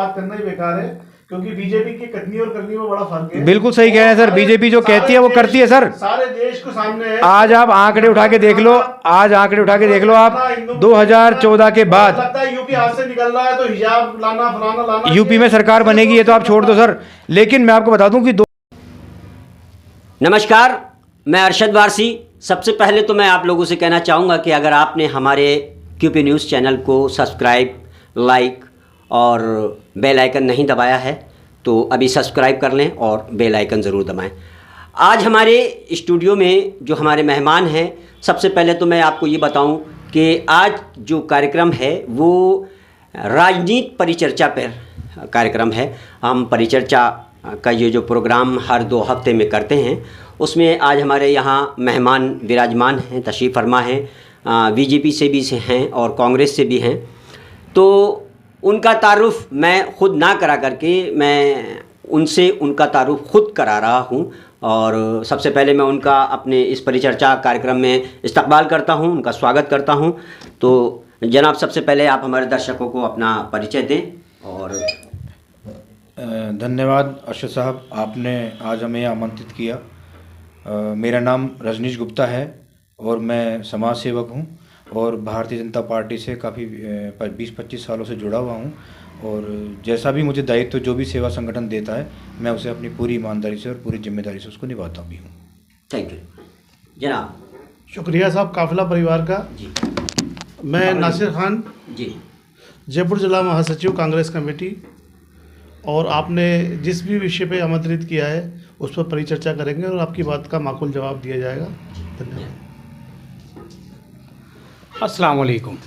बात करना ही बेकार है, क्योंकि बीजेपी की कथनी और करनी में बड़ा फर्क है। बिल्कुल सही कह रहे हैं सर, बीजेपी जो कहती है वो करती है सर। सारे देश को सामने है। आज आप आंकड़े उठा के देख लो, आज आंकड़े उठा के देख लो आप 2014 के बाद लगता है यूपी हाथ से निकल रहा है तो हिजाब लाना फलाना लाना, यूपी में सरकार बनेगी, ये तो आप छोड़ दो सर। लेकिन मैं आपको बता दूं कि नमस्कार, मैं अरशद वारसी। सबसे पहले तो मैं आप लोगों से कहना चाहूँगा कि अगर आपने हमारे क्यूपी न्यूज़ चैनल को सब्सक्राइब, लाइक और बेल आइकन नहीं दबाया है तो अभी सब्सक्राइब कर लें और बेल आइकन ज़रूर दबाएं। आज हमारे स्टूडियो में जो हमारे मेहमान हैं, सबसे पहले तो मैं आपको ये बताऊं कि आज जो कार्यक्रम है वो राजनीति परिचर्चा पर कार्यक्रम है। हम परिचर्चा का ये जो प्रोग्राम हर 2 हफ्ते में करते हैं, उसमें आज हमारे यहाँ मेहमान विराजमान हैं, तशरीफ़ फरमा हैं, बीजेपी से भी हैं और कांग्रेस से भी हैं। तो उनका तारुफ़ मैं ख़ुद ना करा करके मैं उनसे उनका तारुफ़ ख़ुद करा रहा हूँ। और सबसे पहले मैं उनका अपने इस परिचर्चा कार्यक्रम में इस्तकबाल करता हूँ, उनका स्वागत करता हूँ। तो जनाब, सबसे पहले आप हमारे दर्शकों को अपना परिचय दें। और धन्यवाद अरशद साहब, आपने आज हमें आमंत्रित किया। मेरा नाम रजनीश गुप्ता है और मैं समाज सेवक हूँ और भारतीय जनता पार्टी से काफ़ी 20-25 सालों से जुड़ा हुआ हूँ। और जैसा भी मुझे दायित्व जो भी सेवा संगठन देता है, मैं उसे अपनी पूरी ईमानदारी से और पूरी जिम्मेदारी से उसको निभाता भी हूँ। थैंक यू जनाब। शुक्रिया साहब, काफिला परिवार का जी, मैं नासिर खान जी, जयपुर जिला महासचिव कांग्रेस कमेटी, और आपने जिस भी विषय पे आमंत्रित किया है उस पर परिचर्चा करेंगे और आपकी बात का माकूल जवाब दिया जाएगा। धन्यवाद। अस्सलाम वालेकुम।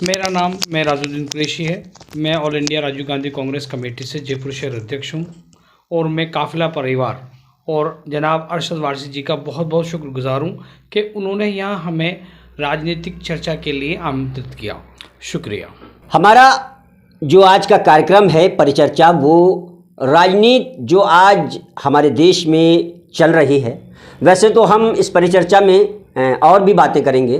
मेरा नाम राजुद्दीन कुरैशी है। मैं all India Rajiv Gandhi Congress committee से जयपुर शहर अध्यक्ष हूँ और मैं काफिला परिवार और जनाब अरशद वारसी जी का बहुत बहुत शुक्रगुजार हूँ कि उन्होंने यहाँ हमें राजनीतिक चर्चा के लिए आमंत्रित किया। शुक्रिया। हमारा जो आज का कार्यक्रम है परिचर्चा, वो राजनीति जो आज हमारे देश में चल रही है। वैसे तो हम इस परिचर्चा में और भी बातें करेंगे,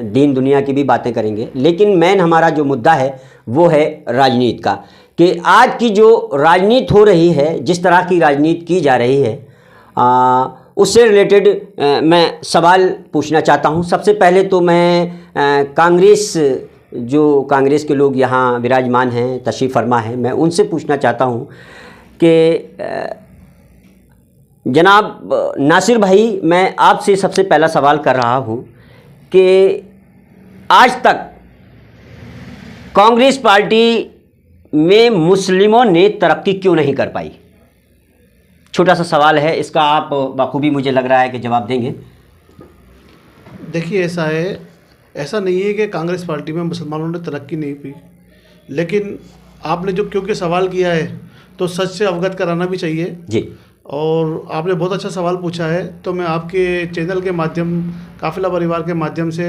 दीन दुनिया की भी बातें करेंगे, लेकिन मेन हमारा जो मुद्दा है वो है राजनीति का, कि आज की जो राजनीति हो रही है, जिस तरह की राजनीति की जा रही है, उससे रिलेटेड मैं सवाल पूछना चाहता हूं। सबसे पहले तो मैं कांग्रेस के लोग यहाँ विराजमान हैं, तशरीफ़ फरमा हैं, मैं उनसे पूछना चाहता हूँ कि जनाब नासिर भाई, मैं आपसे सबसे पहला सवाल कर रहा हूँ कि आज तक कांग्रेस पार्टी में मुस्लिमों ने तरक्की क्यों नहीं कर पाई? छोटा सा सवाल है, इसका आप बखूबी मुझे लग रहा है कि जवाब देंगे। देखिए, ऐसा नहीं है कि कांग्रेस पार्टी में मुसलमानों ने तरक्की नहीं की, लेकिन आपने जो क्योंकि सवाल किया है तो सच से अवगत कराना भी चाहिए जी। और आपने बहुत अच्छा सवाल पूछा है, तो मैं आपके चैनल के माध्यम, काफिला परिवार के माध्यम से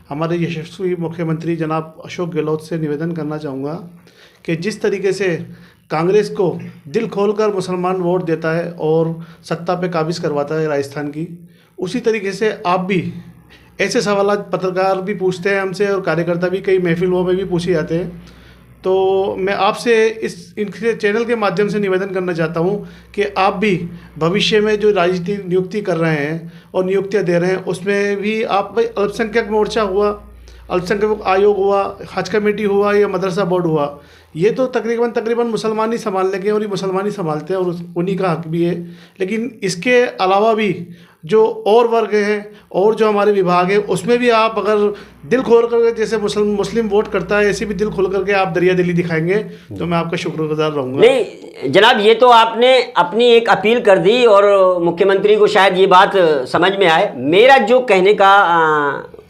हमारे यशस्वी मुख्यमंत्री जनाब अशोक गहलोत से निवेदन करना चाहूँगा कि जिस तरीके से कांग्रेस को दिल खोलकर मुसलमान वोट देता है और सत्ता पे काबिज करवाता है राजस्थान की, उसी तरीके से आप भी ऐसे सवाल पत्रकार भी पूछते हैं हमसे और कार्यकर्ता भी कई महफिलों में भी पूछे जाते हैं। तो मैं आपसे इनके चैनल के माध्यम से निवेदन करना चाहता हूं कि आप भी भविष्य में जो राजनीतिक नियुक्ति कर रहे हैं और नियुक्तियां दे रहे हैं, उसमें भी आप भाई अल्पसंख्यक मोर्चा हुआ, अल्पसंख्यक आयोग हुआ, हज कमेटी हुआ या मदरसा बोर्ड हुआ, ये तो तकरीबन मुसलमान ही संभाल लेंगे और ये मुसलमान ही संभालते हैं और उन्हीं का हक भी है। लेकिन इसके अलावा भी जो और वर्ग हैं और जो हमारे विभाग है, उसमें भी आप अगर दिल खोल कर, जैसे मुस्लिम वोट करता है, ऐसे भी दिल खोल करके आप दरिया दिली दिखाएंगे तो मैं आपका शुक्रगुजार रहूँगा। नहीं जनाब, ये तो आपने अपनी एक अपील कर दी और मुख्यमंत्री को शायद ये बात समझ में आए। मेरा जो कहने का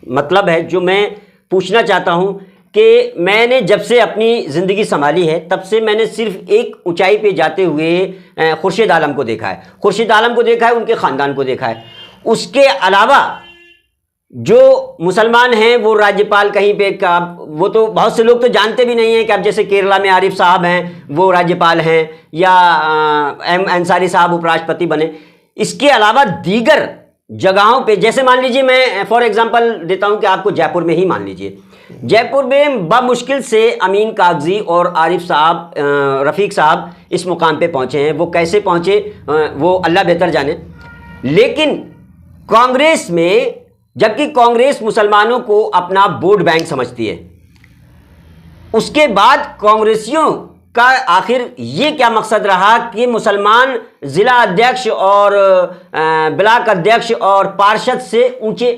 मतलब है, जो मैं पूछना चाहता हूँ कि मैंने जब से अपनी ज़िंदगी संभाली है तब से मैंने सिर्फ एक ऊंचाई पे जाते हुए खुर्शीद आलम को देखा है। खुर्शीद आलम को देखा है, उनके ख़ानदान को देखा है। उसके अलावा जो मुसलमान हैं वो राज्यपाल कहीं पे का, वो तो बहुत से लोग तो जानते भी नहीं हैं कि अब जैसे केरला में आरिफ साहब हैं वो राज्यपाल हैं या एम अंसारी साहब उपराष्ट्रपति बने। इसके अलावा दीगर जगहों पे, जैसे मान लीजिए, मैं फॉर एग्जांपल देता हूं कि आपको जयपुर में ही मान लीजिए, जयपुर में बमुश्किल से अमीन कागजी और आरिफ साहब, रफ़ीक साहब इस मुकाम पे पहुंचे हैं। वो कैसे पहुंचे वो अल्लाह बेहतर जाने। लेकिन कांग्रेस में, जबकि कांग्रेस मुसलमानों को अपना वोट बैंक समझती है, उसके बाद कांग्रेसियों का आखिर ये क्या मकसद रहा कि मुसलमान ज़िला अध्यक्ष और ब्लॉक अध्यक्ष और पार्षद से ऊंचे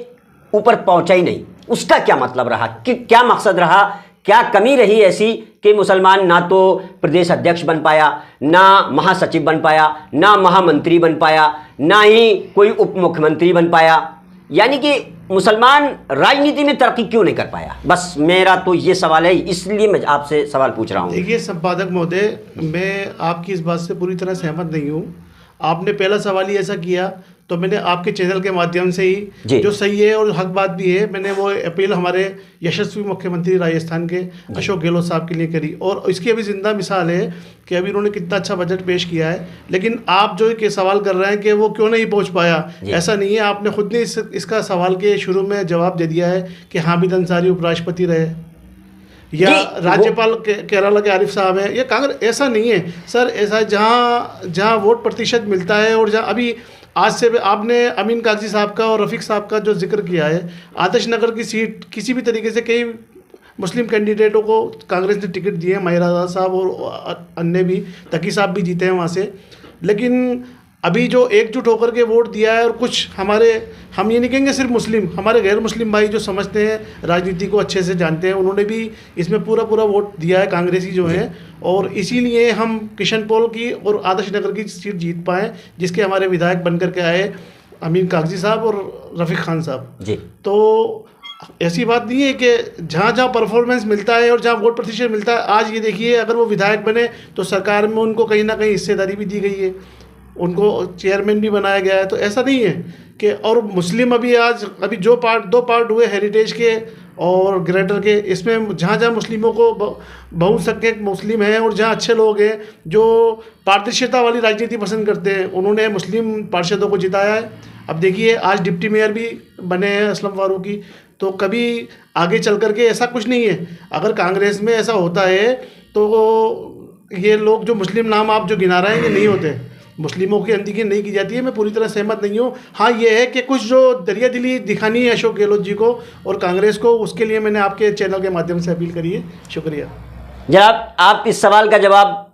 ऊपर पहुंचा ही नहीं? उसका क्या मतलब रहा कि क्या मकसद रहा, क्या कमी रही ऐसी कि मुसलमान ना तो प्रदेश अध्यक्ष बन पाया, ना महासचिव बन पाया, ना महामंत्री बन पाया, ना ही कोई उप मुख्यमंत्री बन पाया? यानी कि मुसलमान राजनीति में तरक्की क्यों नहीं कर पाया? बस मेरा तो ये सवाल है, इसलिए मैं आपसे सवाल पूछ रहा हूँ। देखिए संपादक महोदय, मैं आपकी इस बात से पूरी तरह सहमत नहीं हूँ। आपने पहला सवाल ही ऐसा किया तो मैंने आपके चैनल के माध्यम से ही, जो सही है और हक बात भी है, मैंने वो अपील हमारे यशस्वी मुख्यमंत्री राजस्थान के अशोक गहलोत साहब के लिए करी। और इसकी अभी जिंदा मिसाल है कि अभी उन्होंने कितना अच्छा बजट पेश किया है। लेकिन आप जो कि सवाल कर रहे हैं कि वो क्यों नहीं पहुंच पाया, ऐसा नहीं है। आपने खुद ने इसका सवाल के शुरू में जवाब दे दिया है कि हामिद अंसारी उपराष्ट्रपति रहे या राज्यपाल केरला के आरिफ साहब हैं, ये कांग्रेस। ऐसा नहीं है सर, ऐसा जहाँ वोट प्रतिशत मिलता है और जहाँ अभी आज से आपने अमीन कागजी साहब का और रफ़ीक साहब का जो जिक्र किया है, आदर्श नगर की सीट किसी भी तरीके से कई मुस्लिम कैंडिडेटों को कांग्रेस ने टिकट दिए हैं, माहिरा साहब और अन्य भी, तकी साहब भी जीते हैं वहाँ से। लेकिन अभी जो एकजुट होकर के वोट दिया है, और कुछ हमारे, हम ये नहीं कहेंगे सिर्फ मुस्लिम, हमारे गैर मुस्लिम भाई जो समझते हैं, राजनीति को अच्छे से जानते हैं, उन्होंने भी इसमें पूरा वोट दिया है कांग्रेसी जो है। और इसीलिए हम किशनपोल की और आदर्श नगर की सीट जीत पाए, जिसके हमारे विधायक बनकर के आए अमीन कागजी साहब और रफ़ीक खान साहब जी। तो ऐसी बात नहीं है कि जहाँ जहाँ परफॉर्मेंस मिलता है और जहाँ वोट प्रतिशत मिलता है, आज ये देखिए अगर वो विधायक बने तो सरकार में उनको कहीं ना कहीं हिस्सेदारी भी दी गई है, उनको चेयरमैन भी बनाया गया है। तो ऐसा नहीं है कि, और मुस्लिम अभी दो पार्ट हुए, हेरिटेज के और ग्रेटर के, इसमें जहाँ जहाँ मुस्लिमों को बहुसंख्यक मुस्लिम हैं और जहाँ अच्छे लोग हैं जो पारदर्शिता वाली राजनीति पसंद करते हैं, उन्होंने मुस्लिम पार्षदों को जिताया है। अब देखिए आज डिप्टी मेयर भी बने हैं असलम फारूकी। तो कभी आगे चल करके ऐसा कुछ नहीं है, अगर कांग्रेस में ऐसा होता है तो ये लोग जो मुस्लिम नाम आप जो गिना रहे हैं ये नहीं होते, मुस्लिमों की अनदेखी नहीं की जाती है। मैं पूरी तरह सहमत नहीं हूँ। हाँ ये है कि कुछ जो दरिया दिली दिखानी है अशोक गहलोत जी को और कांग्रेस को, उसके लिए मैंने आपके चैनल के माध्यम से अपील करी है। शुक्रिया। जनाब, आप इस सवाल का जवाब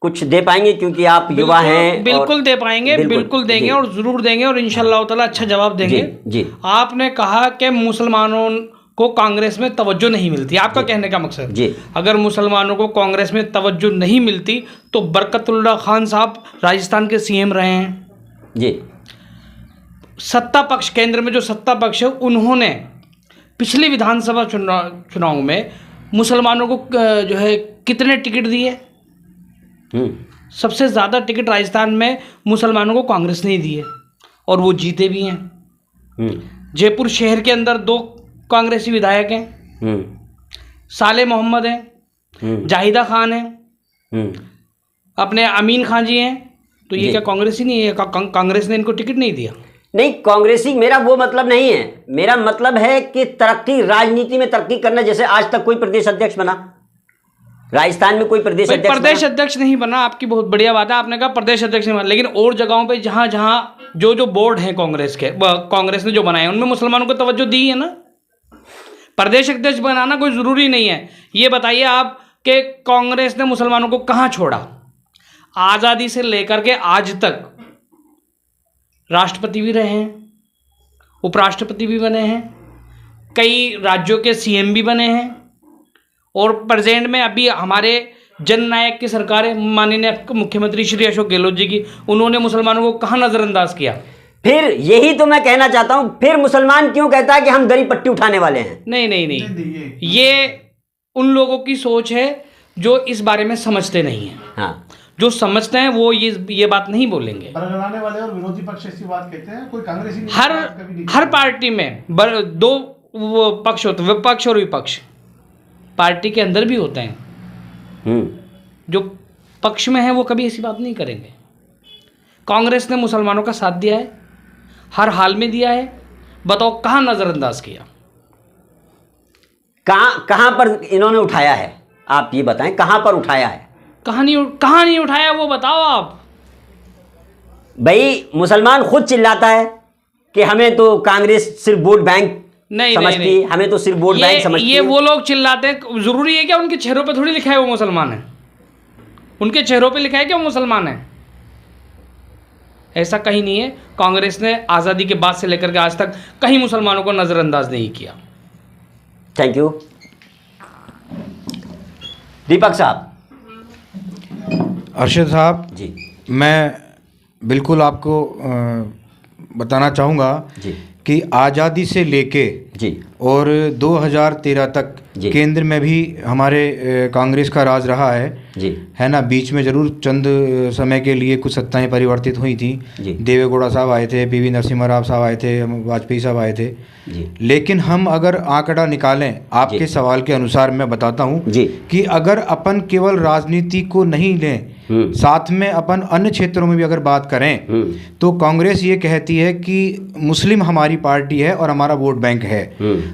कुछ दे पाएंगे, क्योंकि आप युवा हैं? बिल्कुल दे पाएंगे, बिल्कुल देंगे और ज़रूर देंगे और इंशाअल्लाह ताला अच्छा जवाब देंगे। जी। आपने कहा कि मुसलमानों को कांग्रेस में तवज्जो नहीं मिलती, आपका कहने का मकसद जी। अगर मुसलमानों को कांग्रेस में तवज्जो नहीं मिलती तो बरकतुल्लाह खान साहब राजस्थान के सीएम रहे हैं जी। सत्ता पक्ष, केंद्र में जो सत्ता पक्ष है, उन्होंने पिछले विधानसभा चुनाव में मुसलमानों को जो है कितने टिकट दिए? सबसे ज़्यादा टिकट राजस्थान में मुसलमानों को कांग्रेस ने दिए और वो जीते भी हैं। जयपुर शहर के अंदर 2 कांग्रेसी विधायक हैं, साले मोहम्मद हैं, जाहिदा खान हैं, अपने अमीन खान जी हैं। तो ये क्या कांग्रेसी नहीं है? कांग्रेस ने इनको टिकट नहीं दिया? नहीं, कांग्रेसी मेरा वो मतलब नहीं है। मेरा मतलब है कि तरक्की, राजनीति में तरक्की करना। जैसे आज तक कोई प्रदेश अध्यक्ष बना राजस्थान में? कोई प्रदेश अध्यक्ष नहीं बना। आपकी बहुत बढ़िया बात है, आपने कहा प्रदेश अध्यक्ष नहीं बना, लेकिन और जगहों पे जहाँ जहाँ जो बोर्ड हैं कांग्रेस के, कांग्रेस ने जो बनाए उनमें मुसलमानों को तवज्जो दी है ना। प्रदेश अध्यक्ष बनाना कोई ज़रूरी नहीं है। ये बताइए आप कि कांग्रेस ने मुसलमानों को कहाँ छोड़ा? आज़ादी से लेकर के आज तक राष्ट्रपति भी रहे हैं, उपराष्ट्रपति भी बने हैं, कई राज्यों के सीएम भी बने हैं, और प्रेजेंट में अभी हमारे जननायक की सरकार है, माननीय मुख्यमंत्री श्री अशोक गहलोत जी की, उन्होंने मुसलमानों को कहाँ नज़रअंदाज किया? फिर यही तो मैं कहना चाहता हूं, फिर मुसलमान क्यों कहता है कि हम दरी पट्टी उठाने वाले हैं? नहीं, ये उन लोगों की सोच है जो इस बारे में समझते नहीं हैं। हाँ, जो समझते हैं वो ये बात नहीं बोलेंगे। बरगलाने वाले और विरोधी पक्ष ऐसी बात कहते हैं, कोई कांग्रेसी नहीं। हर पार्टी में 2 पक्ष होते हैं, विपक्ष और विपक्ष। पार्टी के अंदर भी होते हैं। जो पक्ष में है वो कभी ऐसी बात नहीं करेंगे। कांग्रेस ने मुसलमानों का साथ दिया है, हर हाल में दिया है। बताओ कहाँ नज़रअंदाज किया? कहाँ पर इन्होंने उठाया है, आप ये बताएं, कहाँ पर उठाया है? कहाँ नहीं उठाया वो बताओ आप। भाई मुसलमान खुद चिल्लाता है कि हमें तो कांग्रेस सिर्फ वोट बैंक समझती है, हमें तो सिर्फ वोट बैंक समझती है। ये वो लोग चिल्लाते हैं, जरूरी है क्या उनके चेहरों पे थोड़ी लिखा है वो मुसलमान है? उनके चेहरों पे लिखा है क्या वो मुसलमान है? ऐसा कहीं नहीं है। कांग्रेस ने आज़ादी के बाद से लेकर के आज तक कहीं मुसलमानों को नज़रअंदाज नहीं किया। Thank you. दीपक साहब। अरशद साहब जी। मैं बिल्कुल आपको बताना चाहूँगा जी कि आज़ादी से लेके जी और 2013 तक जी केंद्र में भी हमारे कांग्रेस का राज रहा जी है ना। बीच में ज़रूर चंद समय के लिए कुछ सत्ताएं परिवर्तित हुई थी। जी देवेगौड़ा साहब आए थे, पीवी नरसिम्हा राव साहब आए थे, वाजपेयी साहब आए थे जी। लेकिन हम अगर आंकड़ा निकालें आपके जी सवाल के अनुसार, मैं बताता हूं जी कि अगर अपन केवल राजनीति को नहीं लें, साथ में अपन अन्य क्षेत्रों में भी अगर बात करें तो कांग्रेस ये कहती है कि मुस्लिम हमारी पार्टी है और हमारा वोट बैंक है,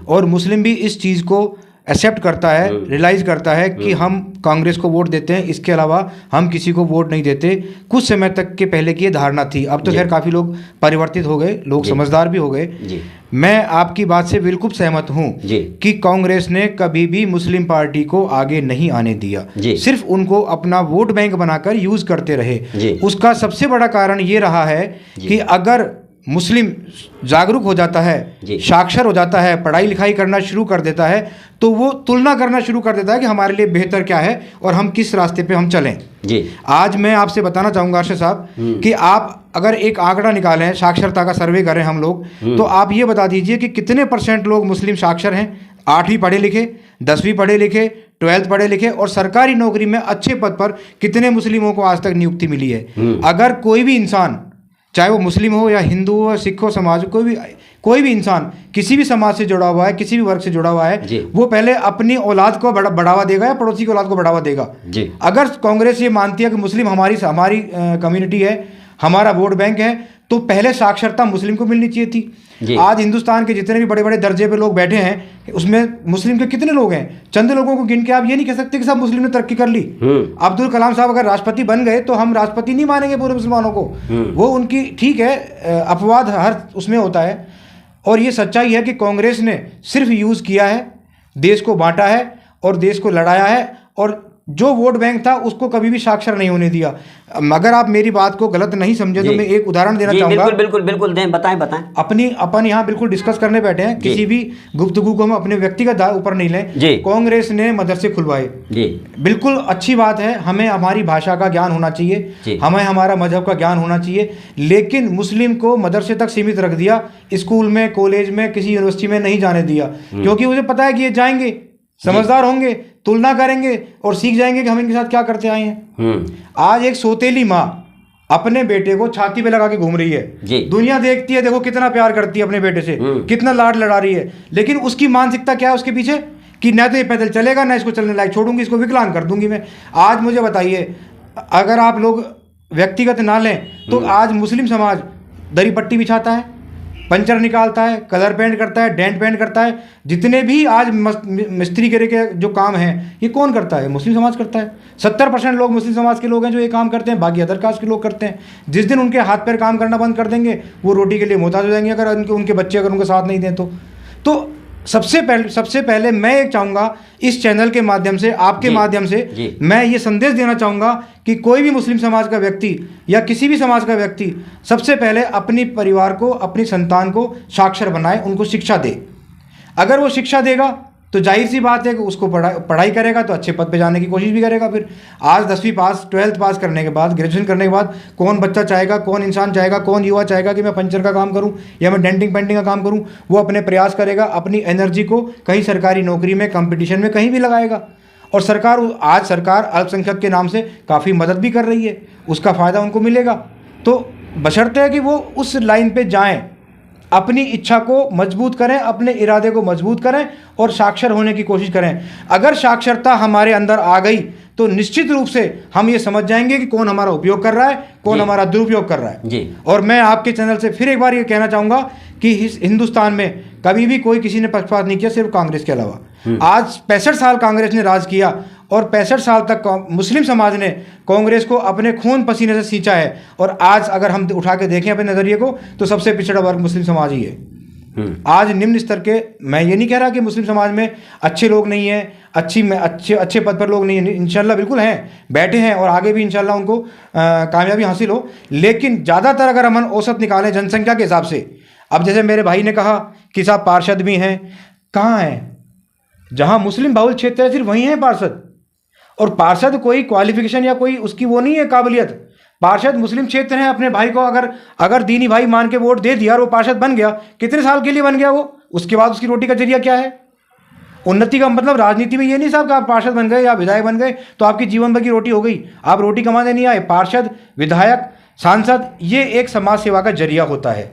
और मुस्लिम भी इस चीज़ को एक्सेप्ट करता है, रियलाइज़ करता है कि हम कांग्रेस को वोट देते हैं, इसके अलावा हम किसी को वोट नहीं देते। कुछ समय तक के पहले की ये धारणा थी, अब तो खैर काफ़ी लोग परिवर्तित हो गए, लोग समझदार भी हो गए। मैं आपकी बात से बिल्कुल सहमत हूँ कि कांग्रेस ने कभी भी मुस्लिम पार्टी को आगे नहीं आने दिया, सिर्फ उनको अपना वोट बैंक बनाकर यूज़ करते रहे। उसका सबसे बड़ा कारण ये रहा है कि अगर मुस्लिम जागरूक हो जाता है, साक्षर हो जाता है, पढ़ाई लिखाई करना शुरू कर देता है, तो वो तुलना करना शुरू कर देता है कि हमारे लिए बेहतर क्या है और हम किस रास्ते पे हम चलें। आज मैं आपसे बताना चाहूँगा अर्शद साहब कि आप अगर एक आंकड़ा निकालें, साक्षरता का सर्वे करें हम लोग, तो आप ये बता दीजिए कि कितने % लोग मुस्लिम साक्षर हैं, 8वीं पढ़े लिखे, 10वीं पढ़े लिखे, 12th पढ़े लिखे, और सरकारी नौकरी में अच्छे पद पर कितने मुस्लिमों को आज तक नियुक्ति मिली है। अगर कोई भी इंसान, चाहे वो मुस्लिम हो या हिंदू हो, सिख हो, समाज, कोई भी इंसान किसी भी समाज से जुड़ा हुआ है, किसी भी वर्ग से जुड़ा हुआ है, वो पहले अपनी औलाद को बढ़ावा देगा या पड़ोसी की औलाद को बढ़ावा देगा। अगर कांग्रेस ये मानती है कि मुस्लिम हमारी कम्युनिटी है, हमारा वोट बैंक है, तो पहले साक्षरता मुस्लिम को मिलनी चाहिए थी। आज हिंदुस्तान के जितने भी बड़े बड़े दर्जे पे लोग बैठे हैं, उसमें मुस्लिम के कितने लोग हैं? चंद लोगों को गिन के आप ये नहीं कह सकते कि सब मुस्लिम ने तरक्की कर ली। अब्दुल कलाम साहब अगर राष्ट्रपति बन गए तो हम राष्ट्रपति नहीं मानेंगे पूरे मुसलमानों को। वो उनकी ठीक है, अपवाद हर उसमें होता है, और ये सच्चाई है कि कांग्रेस ने सिर्फ यूज़ किया है, देश को बांटा है और देश को लड़ाया है, और जो वोट बैंक था उसको कभी भी साक्षर नहीं होने दिया। अगर आप मेरी बात को गलत नहीं समझे तो मैं एक उदाहरण देना चाहूँगा। बिल्कुल दें, बताएं। अपन यहाँ बिल्कुल डिस्कस करने बैठे हैं, किसी भी गुफ्तगू को हम अपने व्यक्तिगत ऊपर नहीं लें। कांग्रेस ने मदरसे खुलवाए, बिल्कुल अच्छी बात है, हमें हमारी भाषा का ज्ञान होना चाहिए, हमें हमारा मजहब का ज्ञान होना चाहिए, लेकिन मुस्लिम को मदरसे तक सीमित रख दिया, स्कूल में, कॉलेज में, किसी यूनिवर्सिटी में नहीं जाने दिया, क्योंकि मुझे पता है कि ये जाएंगे, समझदार होंगे, तुलना करेंगे और सीख जाएंगे कि हम इनके साथ क्या करते आए हैं। आज एक सोतेली माँ अपने बेटे को छाती पे लगा के घूम रही है, दुनिया देखती है, देखो कितना प्यार करती है अपने बेटे से, कितना लाड लड़ा रही है, लेकिन उसकी मानसिकता क्या है उसके पीछे कि न तो ये पैदल चलेगा, ना इसको चलने लायक छोड़ूंगी, इसको विकलांग कर दूंगी मैं। आज मुझे बताइए, अगर आप लोग व्यक्तिगत ना लें तो आज मुस्लिम समाज दरी पट्टी बिछाता है, पंचर निकालता है, कलर पेंट करता है, डेंट पेंट करता है, जितने भी आज मिस्त्री करे के जो काम है ये कौन करता है? मुस्लिम समाज करता है। 70% लोग मुस्लिम समाज के लोग हैं जो ये काम करते हैं, बाकी अदर कास्ट के लोग करते हैं। जिस दिन उनके हाथ पैर काम करना बंद कर देंगे वो रोटी के लिए मोहताज हो जाएंगे, अगर उनके बच्चे अगर उनका साथ नहीं दें तो सबसे पहले मैं एक चाहूँगा इस चैनल के माध्यम से, आपके माध्यम से मैं ये संदेश देना चाहूँगा कि कोई भी मुस्लिम समाज का व्यक्ति या किसी भी समाज का व्यक्ति सबसे पहले अपनी परिवार को, अपनी संतान को साक्षर बनाए, उनको शिक्षा दे। अगर वो शिक्षा देगा तो जाहिर सी बात है कि उसको पढ़ाई करेगा तो अच्छे पद पे जाने की कोशिश भी करेगा। फिर आज 10वीं पास, 12th पास करने के बाद, ग्रेजुएशन करने के बाद कौन बच्चा चाहेगा, कौन इंसान चाहेगा, कौन युवा चाहेगा कि मैं पंचर का काम करूं या मैं डेंटिंग पेंटिंग का काम करूं? वो अपने प्रयास करेगा, अपनी एनर्जी को कहीं सरकारी नौकरी में, कंपटीशन में कहीं भी लगाएगा। और आज सरकार अल्पसंख्यक के नाम से काफ़ी मदद भी कर रही है, उसका फ़ायदा उनको मिलेगा। तो बशर्ते है कि वो उस लाइन पर जाएँ, अपनी इच्छा को मजबूत करें, अपने इरादे को मजबूत करें और साक्षर होने की कोशिश करें। अगर साक्षरता हमारे अंदर आ गई तो निश्चित रूप से हम ये समझ जाएंगे कि कौन हमारा उपयोग कर रहा है, कौन हमारा दुरुपयोग कर रहा है जी। और मैं आपके चैनल से फिर एक बार ये कहना चाहूँगा कि इस हिंदुस्तान में कभी भी कोई किसी ने पक्षपात नहीं किया, सिर्फ कांग्रेस के अलावा। आज 65 साल कांग्रेस ने राज किया और 65 साल तक मुस्लिम समाज ने कांग्रेस को अपने खून पसीने से सींचा है। और आज अगर हम उठा के देखें अपने नज़रिए को तो सबसे पिछड़ा वर्ग मुस्लिम समाज ही है। आज निम्न स्तर के, मैं ये नहीं कह रहा कि मुस्लिम समाज में अच्छे लोग नहीं हैं, अच्छे पद पर लोग नहीं हैं, इंशाल्लाह बिल्कुल हैं, बैठे हैं और आगे भी इंशाल्लाह उनको कामयाबी हासिल हो। लेकिन ज़्यादातर अगर हम औसत निकालें जनसंख्या के हिसाब से, अब जैसे मेरे भाई ने कहा कि साहब पार्षद भी हैं, कहाँ हैं? जहाँ मुस्लिम बहुल क्षेत्र है सिर्फ वहीं हैं पार्षद। और पार्षद कोई क्वालिफिकेशन या कोई उसकी वो नहीं है काबिलियत। पार्षद मुस्लिम क्षेत्र है, अपने भाई को अगर दीनी भाई मान के वोट दे दिया और वो पार्षद बन गया, कितने साल के लिए बन गया वो, उसके बाद उसकी रोटी का जरिया क्या है? उन्नति का मतलब राजनीति में ये नहीं साहब कि आप पार्षद बन गए या विधायक बन गए तो आपकी जीवन भर की रोटी हो गई, आप रोटी कमाने नहीं आए। पार्षद, विधायक, सांसद ये एक समाज सेवा का जरिया होता है।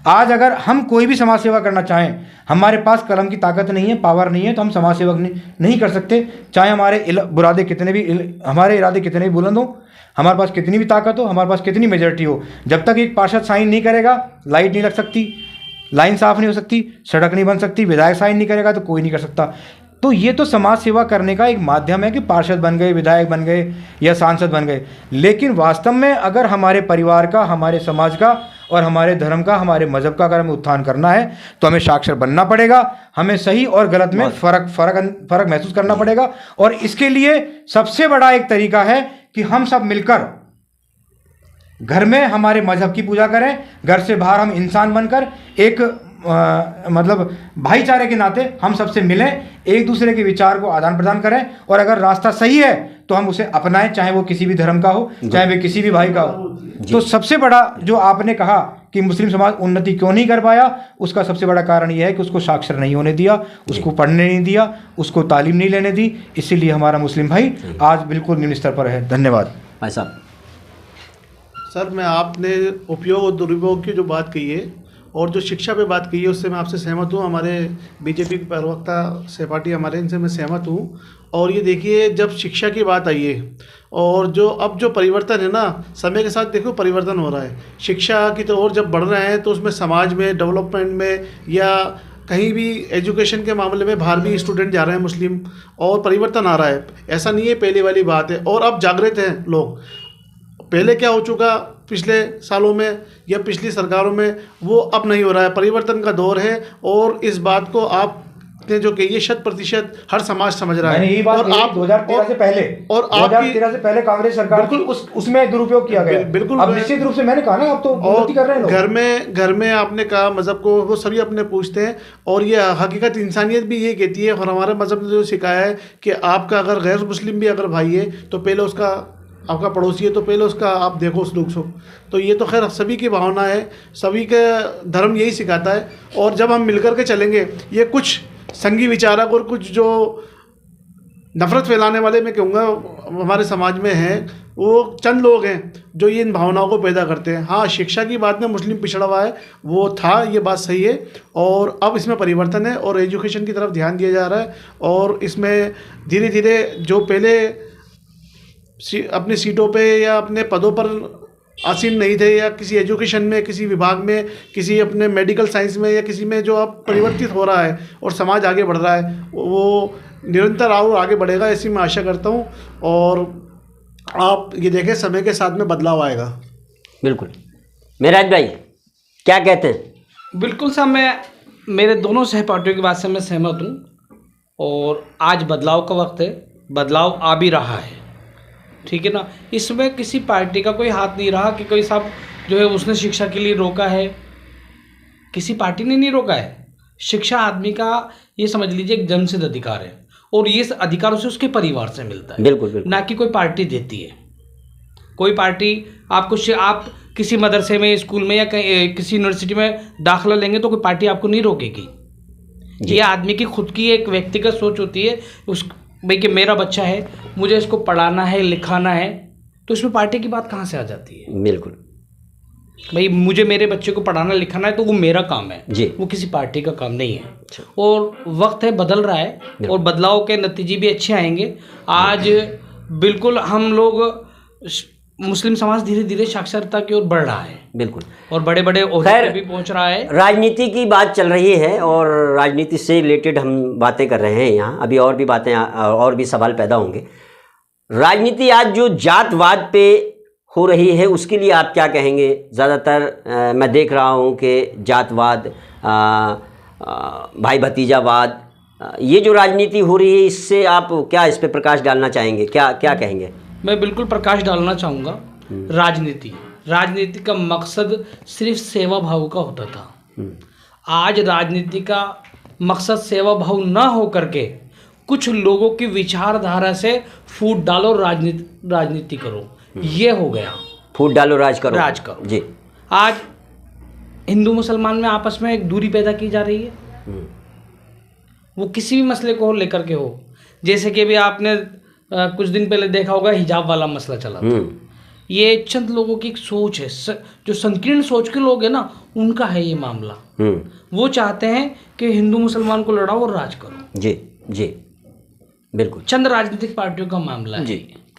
आज अगर हम कोई भी समाज सेवा करना चाहें, हमारे पास कलम की ताकत नहीं है, पावर नहीं है, तो हम समाज सेवा नहीं कर सकते। चाहे हमारे हमारे इरादे कितने भी बुलंद हो, हमारे पास कितनी भी ताकत हो, हमारे पास कितनी मेजॉरिटी हो, जब तक एक पार्षद साइन नहीं करेगा लाइट नहीं लग सकती, लाइन साफ नहीं हो सकती, सड़क नहीं बन सकती, विधायक साइन नहीं करेगा तो कोई नहीं कर सकता। तो ये तो समाज सेवा करने का एक माध्यम है कि पार्षद बन गए, विधायक बन गए या सांसद बन गए। लेकिन वास्तव में अगर हमारे परिवार का, हमारे समाज का और हमारे धर्म का, हमारे मजहब का अगर हमें उत्थान करना है तो हमें साक्षर बनना पड़ेगा। हमें सही और गलत में फ़र्क महसूस करना पड़ेगा। और इसके लिए सबसे बड़ा एक तरीका है कि हम सब मिलकर घर में हमारे मजहब की पूजा करें, घर से बाहर हम इंसान बनकर एक मतलब भाईचारे के नाते हम सबसे मिलें, एक दूसरे के विचार को आदान प्रदान करें और अगर रास्ता सही है तो हम उसे अपनाएं, चाहे वो किसी भी धर्म का हो, चाहे वो किसी भी भाई का हो। तो सबसे बड़ा जो आपने कहा कि मुस्लिम समाज उन्नति क्यों नहीं कर पाया, उसका सबसे बड़ा कारण यह है कि उसको साक्षर नहीं होने दिया, उसको पढ़ने नहीं दिया, उसको तालीम नहीं लेने दी। इसीलिए हमारा मुस्लिम भाई आज बिल्कुल निम्न स्तर पर है। धन्यवाद भाई साहब। सर, मैं आपने उपयोग और दुरुपयोग की जो बात कही है और जो शिक्षा पे बात की है उससे मैं आपसे सहमत हूँ। हमारे बीजेपी के प्रवक्ता सहपाठी हमारे, इनसे मैं सहमत हूँ। और ये देखिए, जब शिक्षा की बात आई है और जो परिवर्तन है ना, समय के साथ देखो परिवर्तन हो रहा है। शिक्षा की तो और जब बढ़ रहे हैं तो उसमें समाज में, डेवलपमेंट में या कहीं भी एजुकेशन के मामले में बाहर भी स्टूडेंट जा रहे हैं मुस्लिम, और परिवर्तन आ रहा है। ऐसा नहीं है पहले वाली बात है। और अब जागृत हैं लोग। पहले क्या हो चुका पिछले सालों में या पिछली सरकारों में, वो अब नहीं हो रहा है। परिवर्तन का दौर है और इस बात को आपने जो कही है 100% हर समाज समझ रहा है। और आप 2013 से पहले और 2013 से पहले कांग्रेस सरकार बिल्कुल उसमें दुरुपयोग किया गया। बिल्कुल, अब निश्चित रूप से मैंने कहा ना, अब तो उन्नति कर रहे हैं। घर में आपने कहा मजहब को वो सभी अपने पूछते हैं और ये हकीकत इंसानियत भी ये कहती है। और हमारे मजहब ने जो सिखाया है कि आपका अगर गैर मुस्लिम भी अगर भाई है तो पहले उसका, आपका पड़ोसी है तो पहले उसका आप देखो सलूक सुख। तो ये तो खैर सभी की भावना है, सभी का धर्म यही सिखाता है। और जब हम मिलकर के चलेंगे, ये कुछ संघी विचारक और कुछ जो नफरत फैलाने वाले, मैं कहूँगा हमारे समाज में हैं, वो चंद लोग हैं जो ये इन भावनाओं को पैदा करते हैं। हाँ, शिक्षा की बात में मुस्लिम पिछड़ा हुआ है, वो था, ये बात सही है। और अब इसमें परिवर्तन है और एजुकेशन की तरफ ध्यान दिया जा रहा है। और इसमें धीरे धीरे जो पहले अपनी सीटों पे या अपने पदों पर आसीन नहीं थे, या किसी एजुकेशन में, किसी विभाग में, किसी अपने मेडिकल साइंस में या किसी में जो अब परिवर्तित हो रहा है और समाज आगे बढ़ रहा है, वो निरंतर और आगे बढ़ेगा, ऐसी मैं आशा करता हूँ। और आप ये देखें, समय के साथ में बदलाव आएगा। बिल्कुल। मेराज भाई क्या कहते हैं? बिल्कुल साहब, मैं मेरे दोनों सहपाठियों की बात से मैं सहमत हूँ। और आज बदलाव का वक्त है, बदलाव आ भी रहा है, ठीक है ना। इसमें किसी पार्टी का कोई हाथ नहीं रहा कि कोई साहब जो है उसने शिक्षा के लिए रोका है। किसी पार्टी ने नहीं रोका है। शिक्षा आदमी का, ये समझ लीजिए, एक जन्मसिद्ध अधिकार है और ये अधिकार उसे उसके परिवार से मिलता है। बिल्कुल, बिल्कुल। ना कि कोई पार्टी देती है। कोई पार्टी आपको, आप किसी मदरसे में, स्कूल में या किसी यूनिवर्सिटी में दाखिला लेंगे तो कोई पार्टी आपको नहीं रोकेगी। ये आदमी की खुद की एक व्यक्तिगत सोच होती है उस भाई कि मेरा बच्चा है, मुझे इसको पढ़ाना है, लिखाना है। तो इसमें पार्टी की बात कहाँ से आ जाती है? बिल्कुल भाई, मुझे मेरे बच्चे को पढ़ाना लिखाना है तो वो मेरा काम है जी, वो किसी पार्टी का काम नहीं है। और वक्त है, बदल रहा है और बदलाव के नतीजे भी अच्छे आएंगे। आज बिल्कुल हम लोग मुस्लिम समाज धीरे धीरे साक्षरता की ओर बढ़ रहा है बिल्कुल, और बड़े बड़े ओहदे खैर, पे भी पहुंच रहा है। राजनीति की बात चल रही है और राजनीति से रिलेटेड हम बातें कर रहे हैं यहाँ। अभी और भी बातें और भी सवाल पैदा होंगे। राजनीति आज जो जातवाद पे हो रही है उसके लिए आप क्या कहेंगे? ज़्यादातर मैं देख रहा हूँ कि जातवाद, भाई भतीजावाद, ये जो राजनीति हो रही है, इससे आप क्या इस पे प्रकाश डालना चाहेंगे? क्या क्या कहेंगे? मैं बिल्कुल प्रकाश डालना चाहूँगा। राजनीति का मकसद सिर्फ सेवा भाव का होता था। आज राजनीति का मकसद सेवा भाव ना हो करके कुछ लोगों की विचारधारा से फूट डालो, राजनीति करो, ये हो गया। फूट डालो, राज करो जी। आज हिंदू मुसलमान में आपस में एक दूरी पैदा की जा रही है, वो किसी भी मसले को लेकर के हो। जैसे कि अभी आपने कुछ दिन पहले देखा होगा, हिजाब वाला मसला चला था। ये चंद लोगों की एक सोच है, जो संकीर्ण सोच के लोग हैं ना, उनका है ये मामला। वो चाहते हैं कि हिंदू मुसलमान को लड़ाओ और राज करो। जी जी, बिल्कुल। चंद राजनीतिक पार्टियों का मामला है जी।